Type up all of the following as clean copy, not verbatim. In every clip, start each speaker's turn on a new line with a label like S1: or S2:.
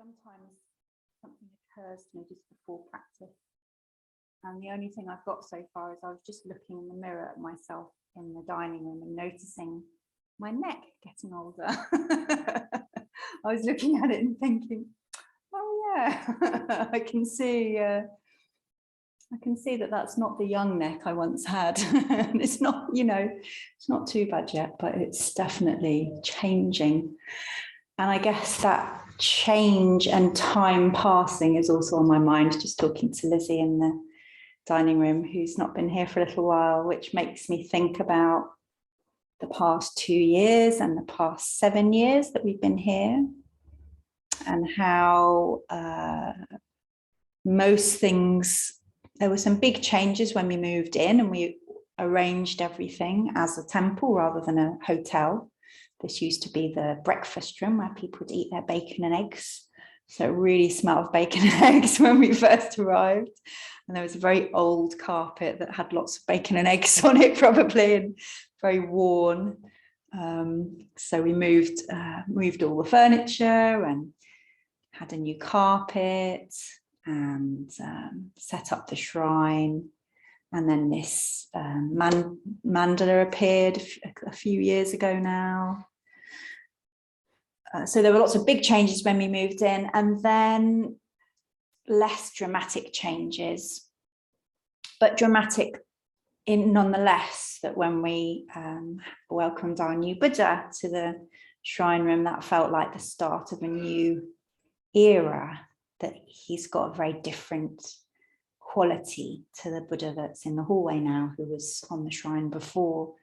S1: sometimes something occurs to me just before practice. And the only thing I've got so far is I was just looking in the mirror at myself in the dining room and noticing my neck getting older. I was looking at it and thinking, oh yeah, I can see that that's not the young neck I once had. It's not, it's not too bad yet, but it's definitely changing. And I guess that change and time passing is also on my mind, just talking to Lizzie in the dining room, who's not been here for a little while, which makes me think about the past 2 years and the past 7 years that we've been here, and how most things, there were some big changes when we moved in and we arranged everything as a temple rather than a hotel. This used to be the breakfast room where people would eat their bacon and eggs. So it really smelled of bacon and eggs when we first arrived. And there was a very old carpet that had lots of bacon and eggs on it, probably, and very worn. So we moved all the furniture and had a new carpet and set up the shrine. And then this mandala appeared a few years ago now. So there were lots of big changes when we moved in, and then less dramatic changes, but dramatic nonetheless, that when we welcomed our new Buddha to the shrine room, that felt like the start of a new era, that he's got a very different quality to the Buddha that's in the hallway now, who was on the shrine before.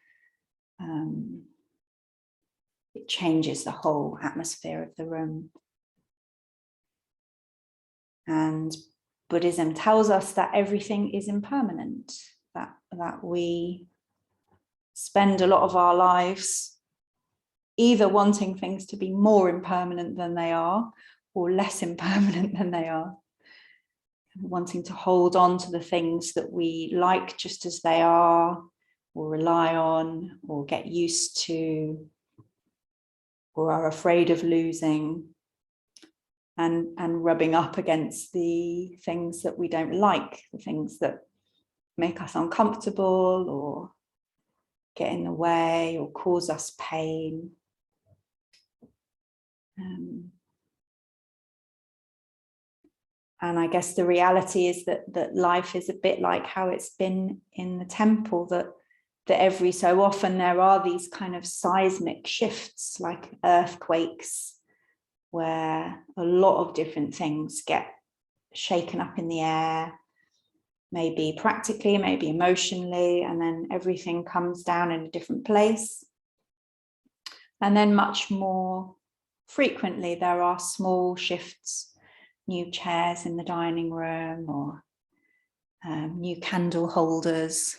S1: It changes the whole atmosphere of the room. And Buddhism tells us that everything is impermanent, that we spend a lot of our lives either wanting things to be more impermanent than they are or less impermanent than they are, wanting to hold on to the things that we like just as they are, or rely on, or get used to, or are afraid of losing, and rubbing up against the things that we don't like, the things that make us uncomfortable or get in the way or cause us pain. And I guess the reality is that life is a bit like how it's been in the temple, that every so often there are these kind of seismic shifts, like earthquakes, where a lot of different things get shaken up in the air, maybe practically, maybe emotionally, and then everything comes down in a different place. And then much more frequently, there are small shifts, new chairs in the dining room, or new candle holders.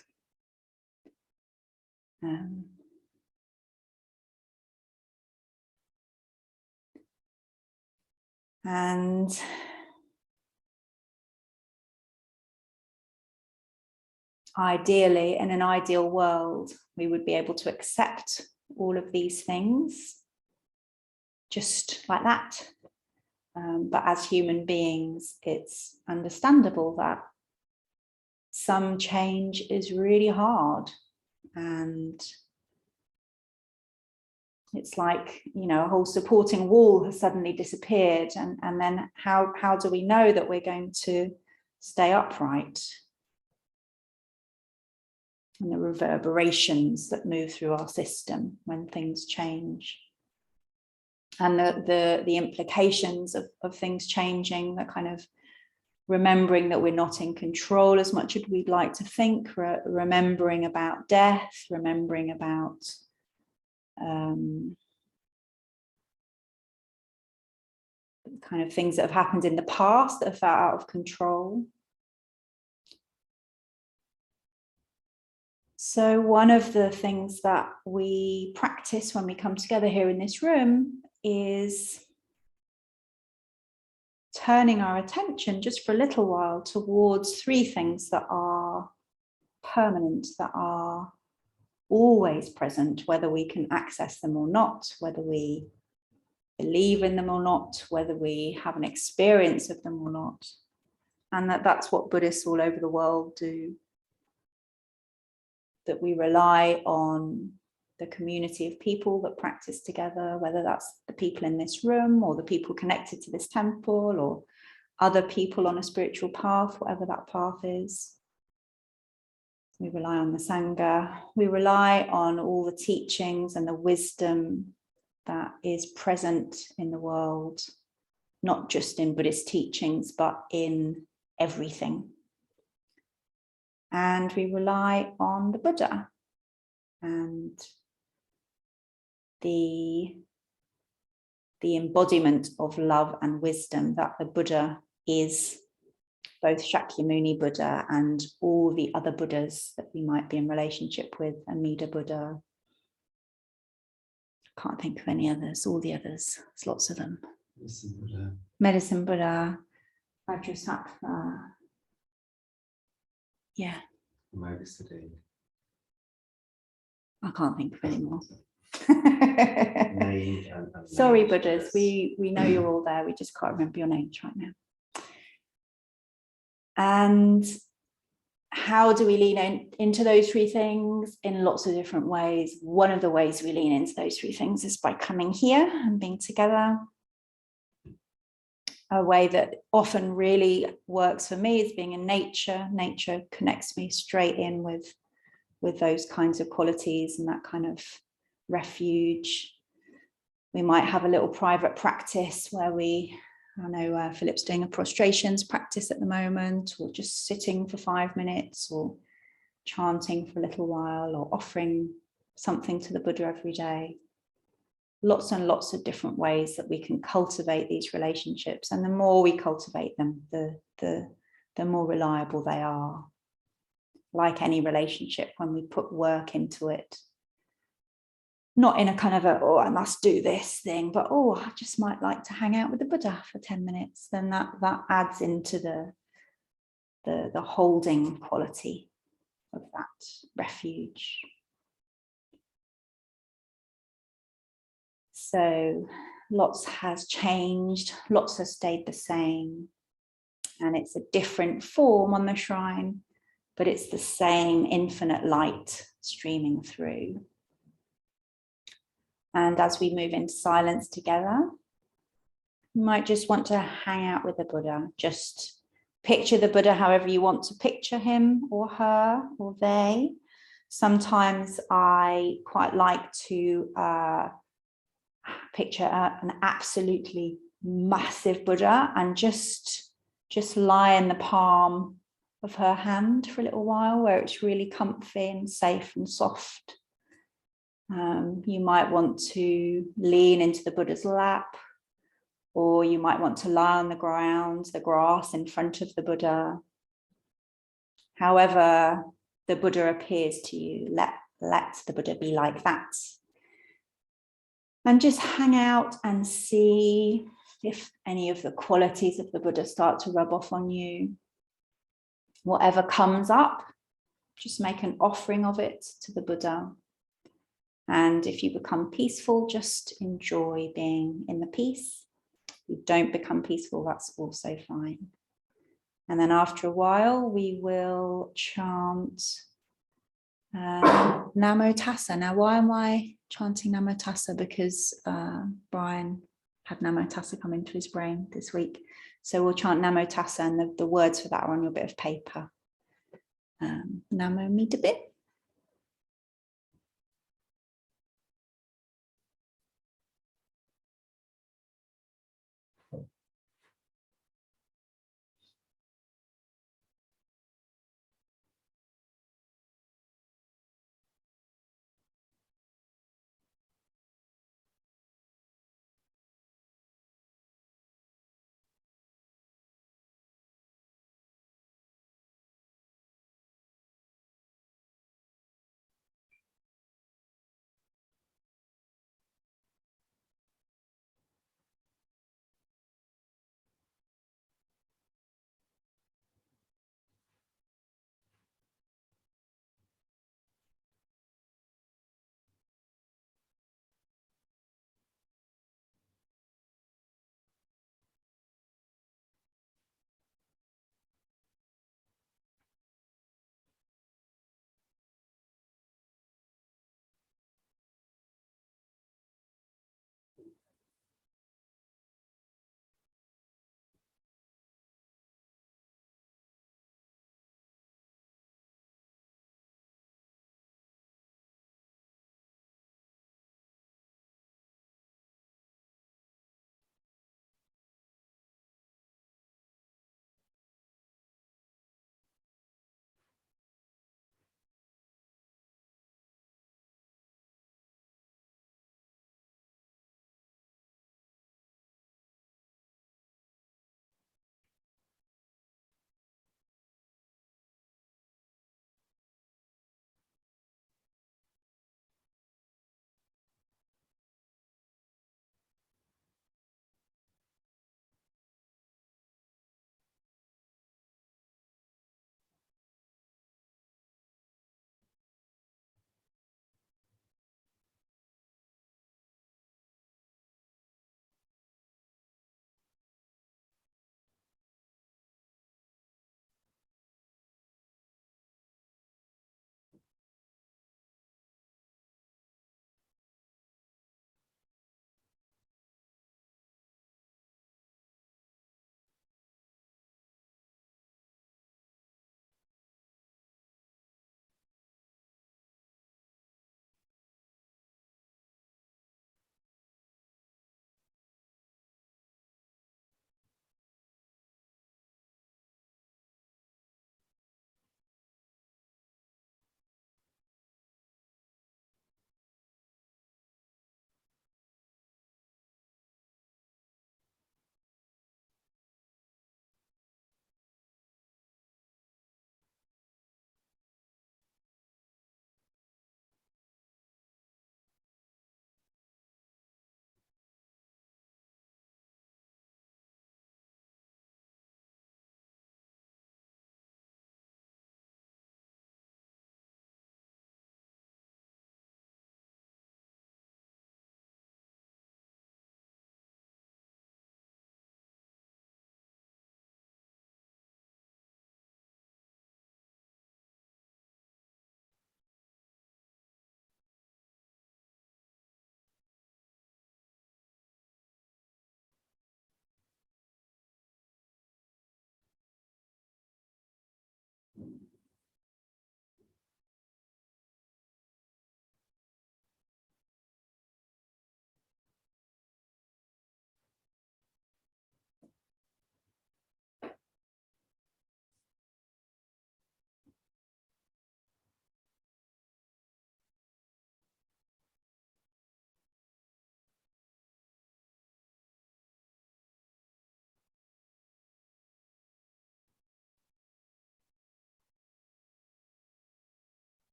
S1: And ideally, in an ideal world, we would be able to accept all of these things just like that. But as human beings, it's understandable that some change is really hard. And it's like, a whole supporting wall has suddenly disappeared. And then how do we know that we're going to stay upright? And the reverberations that move through our system when things change. And the implications of things changing, the kind of remembering that we're not in control as much as we'd like to think, remembering about death, remembering about kind of things that have happened in the past that have felt out of control. So one of the things that we practice when we come together here in this room is turning our attention just for a little while towards 3 things that are permanent, that are always present, whether we can access them or not, whether we believe in them or not, whether we have an experience of them or not. And that's what Buddhists all over the world do. That we rely on the community of people that practice together, whether that's the people in this room or the people connected to this temple or other people on a spiritual path, whatever that path is. We rely on the Sangha. We rely on all the teachings and the wisdom that is present in the world, not just in Buddhist teachings, but in everything. And we rely on the Buddha and the embodiment of love and wisdom that the Buddha is, both Shakyamuni Buddha and all the other Buddhas that we might be in relationship with, Amida Buddha. Can't think of any others, all the others, there's lots of them. Medicine Buddha, Vajrasattva. Yeah. I can't think of any more. Sorry, Buddhas, we know you're all there, we just can't remember your names right now. And how do we lean into those three things? In lots of different ways. One of the ways we lean into those three things is by coming here and being together. A way that often really works for me is being in nature. Nature connects me straight in with those kinds of qualities and that kind of refuge. We might have a little private practice where I know Philip's doing a prostrations practice at the moment, or just sitting for 5 minutes, or chanting for a little while, or offering something to the Buddha every day. Lots and lots of different ways that we can cultivate these relationships. And the more we cultivate them, the more reliable they are. Like any relationship, when we put work into it, not in a kind of oh, I must do this thing, but oh, I just might like to hang out with the Buddha for 10 minutes, then that adds into the holding quality of that refuge. So lots has changed, lots has stayed the same, and it's a different form on the shrine, but it's the same infinite light streaming through. And as we move into silence together, you might just want to hang out with the Buddha. Just picture the Buddha however you want to picture him or her or they. Sometimes I quite like to picture an absolutely massive Buddha and just lie in the palm of her hand for a little while, where it's really comfy and safe and soft. You might want to lean into the Buddha's lap, or you might want to lie on the ground, the grass in front of the Buddha. However the Buddha appears to you, let the Buddha be like that. And just hang out and see if any of the qualities of the Buddha start to rub off on you. Whatever comes up, just make an offering of it to the Buddha. And if you become peaceful, just enjoy being in the peace. If you don't become peaceful, that's also fine. And then after a while, we will chant Namo Tassa. Now, why am I chanting Namo Tassa? Because Brian had Namo Tassa come into his brain this week. So we'll chant Namo Tassa, and the words for that are on your bit of paper. Namo Midabit.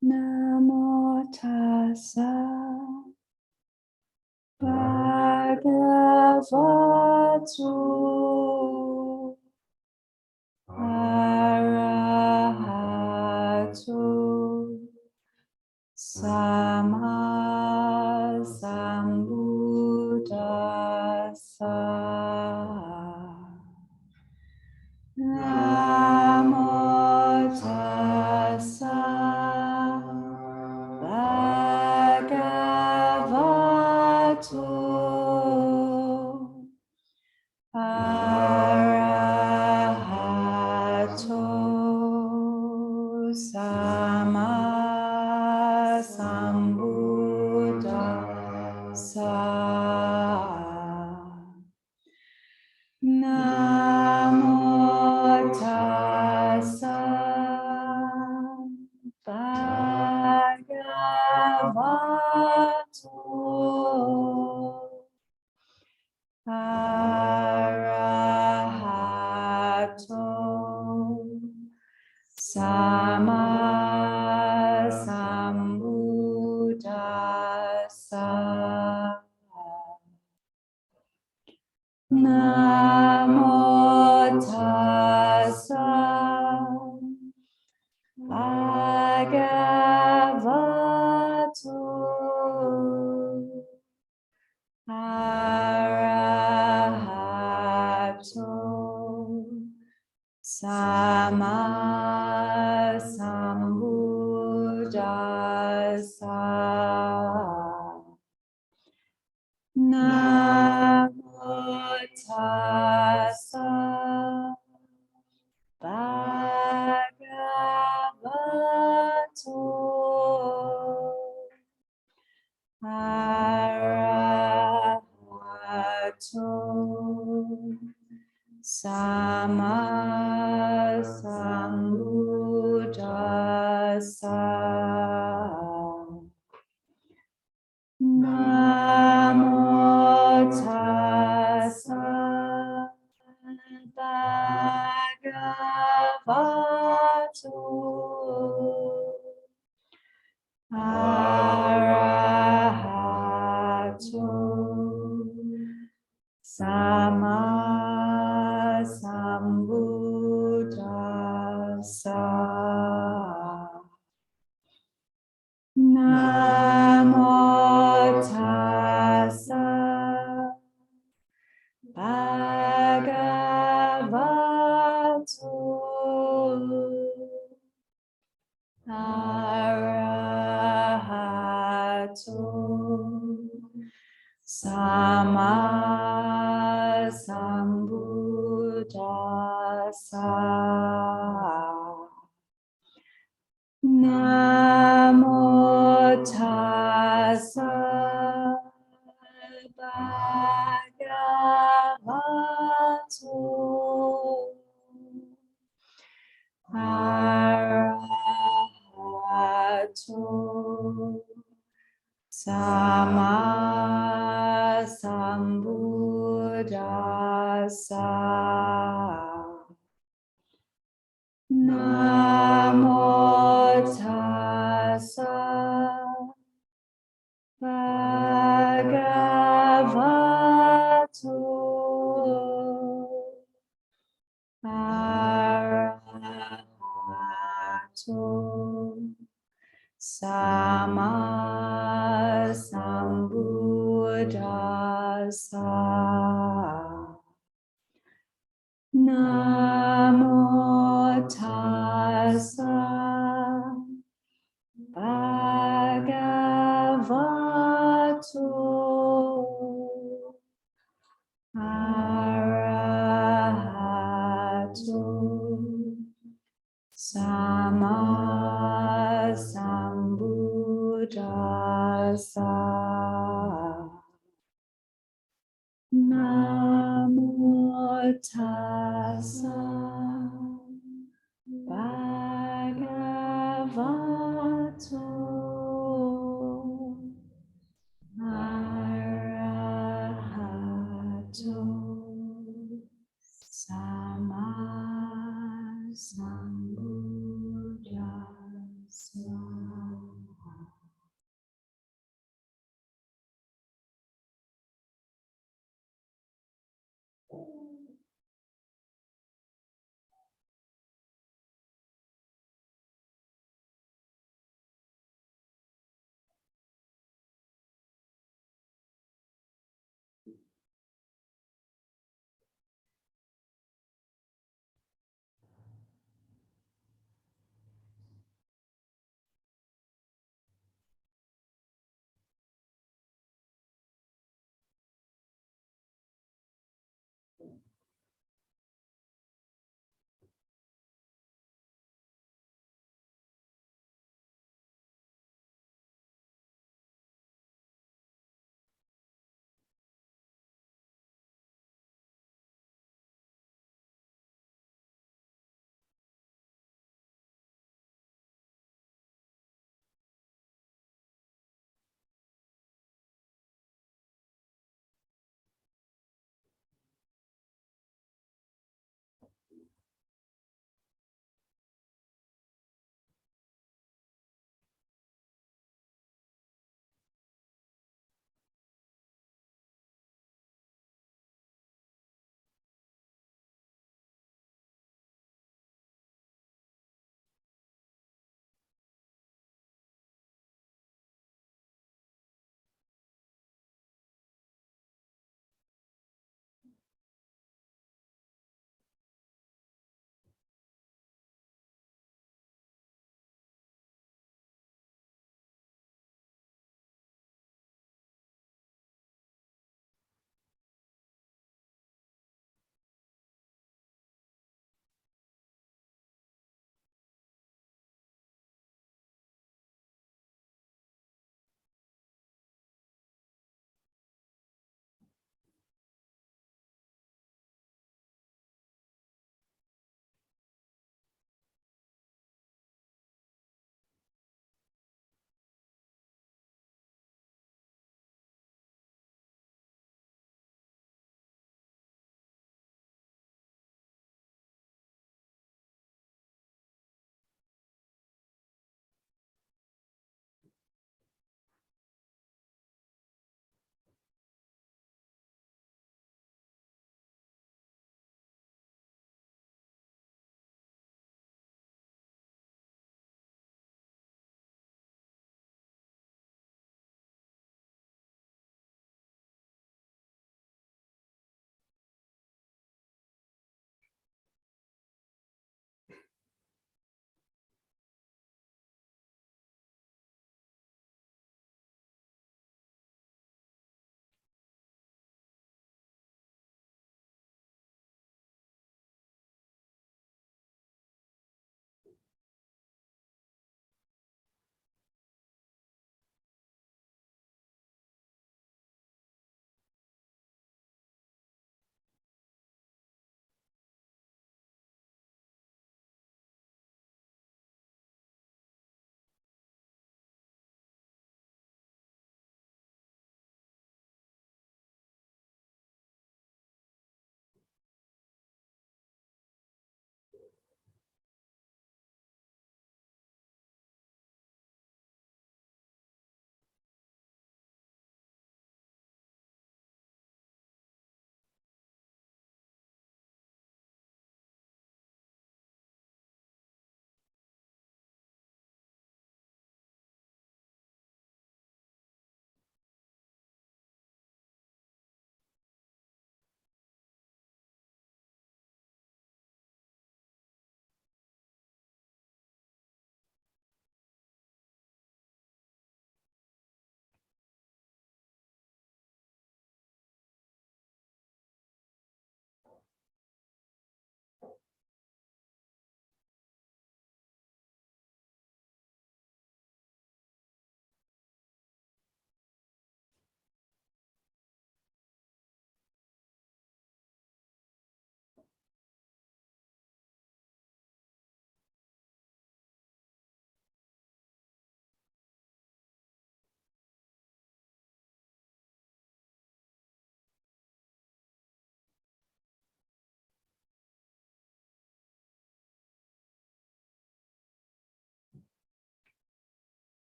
S1: Namo tassa bhagavato arahato sama sambuddhassa. Namo tassa bhagavato arahato sama sambuddhassa. Namo tassa bhagavato arahato sama sambuddhassa. Namo tassa bhagavato arahato sama sambuddhassa. Namo tassa bhagavato arahato sama sambuddhassa. Namo tassa bhagavato arahato sama sambuddhassa. Namo tassa bhagavato arahato sama sambuddhassa. Namo tassa bhagavato arahato sama sambuddhassa. Namo tassa bhagavato arahato sama sambuddhassa. Namo tassa bhagavato arahato sama sambuddhassa. Namo tassa bhagavato arahato sama sambuddhassa.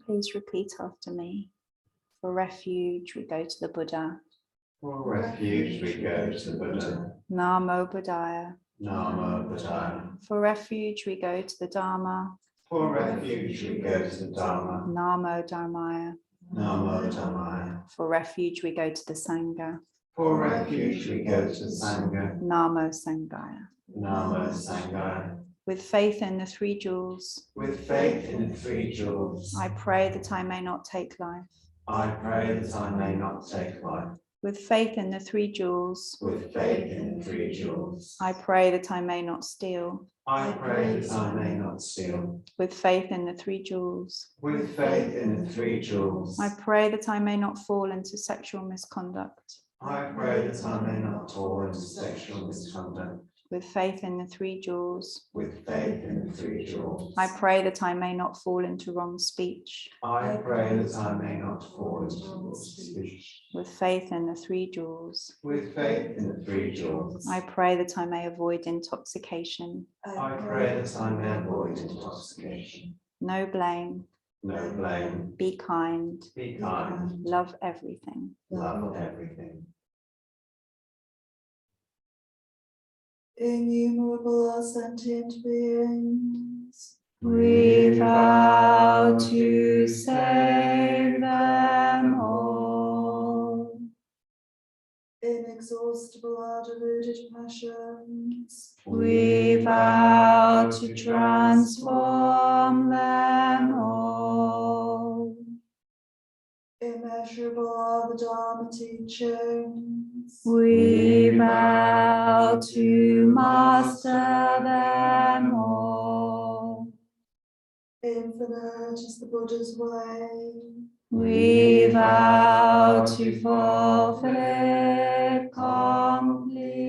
S1: Please repeat after me. For refuge, we go to the Buddha.
S2: For refuge, we go to the Buddha.
S1: Namo Buddhaya.
S2: Namo Buddhaya.
S1: For refuge, we go to the Dharma.
S2: For refuge, we go to the Dharma.
S1: Namo Dharmaya.
S2: Namo Dhammaya.
S1: For refuge, we go to the Sangha.
S2: For refuge, we go to the Sangha.
S1: Namo Sanghaya.
S2: Namo Sanghaya.
S1: With faith in the three jewels,
S2: With faith in the three jewels,
S1: I pray that I may not take life.
S2: I pray that I may not take life.
S1: With faith in the three jewels,
S2: With faith in the three jewels,
S1: I pray that I may not steal.
S2: I pray that I may not steal.
S1: With faith in the three jewels,
S2: With faith in the three jewels,
S1: I pray that I may not fall into sexual misconduct.
S2: I pray that I may not fall into sexual misconduct.
S1: With faith in the three jewels,
S2: With faith in the three jewels,
S1: I pray that I may not fall into wrong speech.
S2: I pray that I may not fall into wrong speech.
S1: With faith in the three jewels,
S2: With faith in the three jewels,
S1: I pray that I may avoid intoxication.
S2: I pray that I may avoid intoxication.
S1: No blame.
S2: No blame.
S1: Be kind.
S2: Be kind.
S1: Love everything.
S2: Love everything.
S3: Innumerable are sentient beings.
S1: We vow to save them all.
S3: Inexhaustible are deluded passions.
S1: We vow to transform them all.
S3: Immeasurable are the Dharma teachings.
S1: We vow to master them all.
S3: Infinite is the Buddha's way.
S1: We vow to fulfill it completely.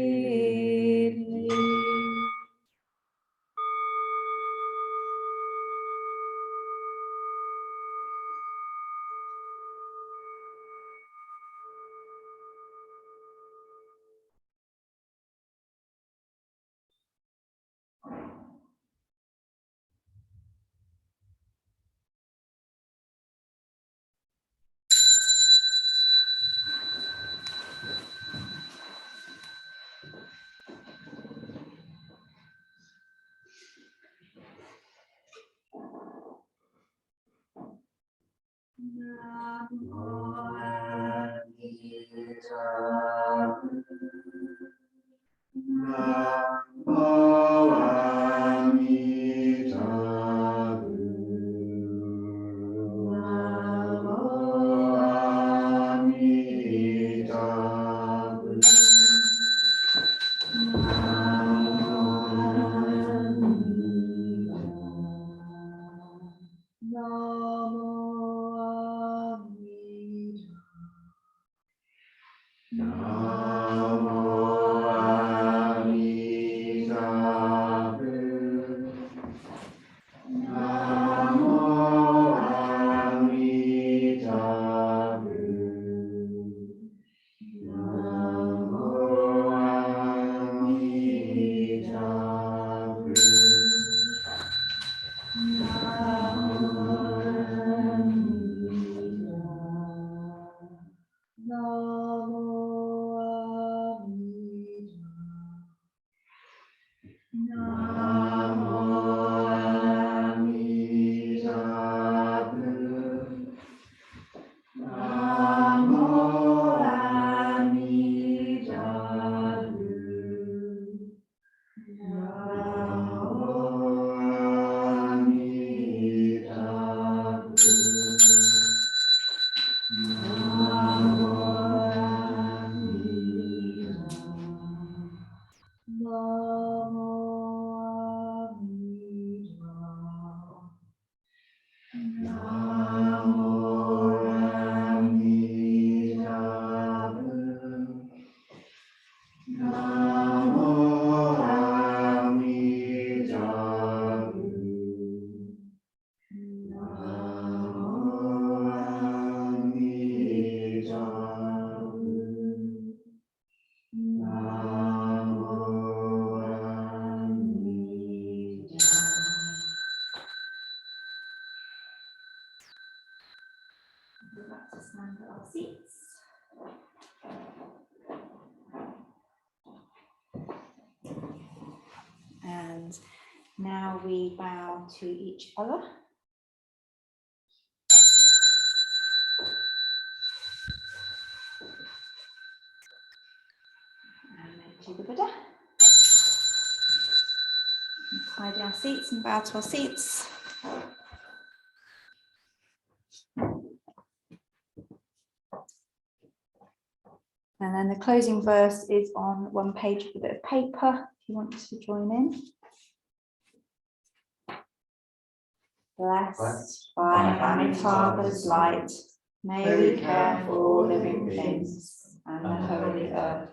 S1: And now we bow to each other. And to the Buddha. Tidy our seats and bow to our seats. And then the closing verse is on one page with a bit of paper, if you want to join in. Blessed by my Father's light, may we care for all living things and the holy earth.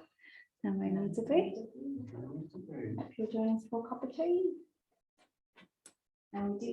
S1: And we need to be. If you're joining us for a cup of tea. And we do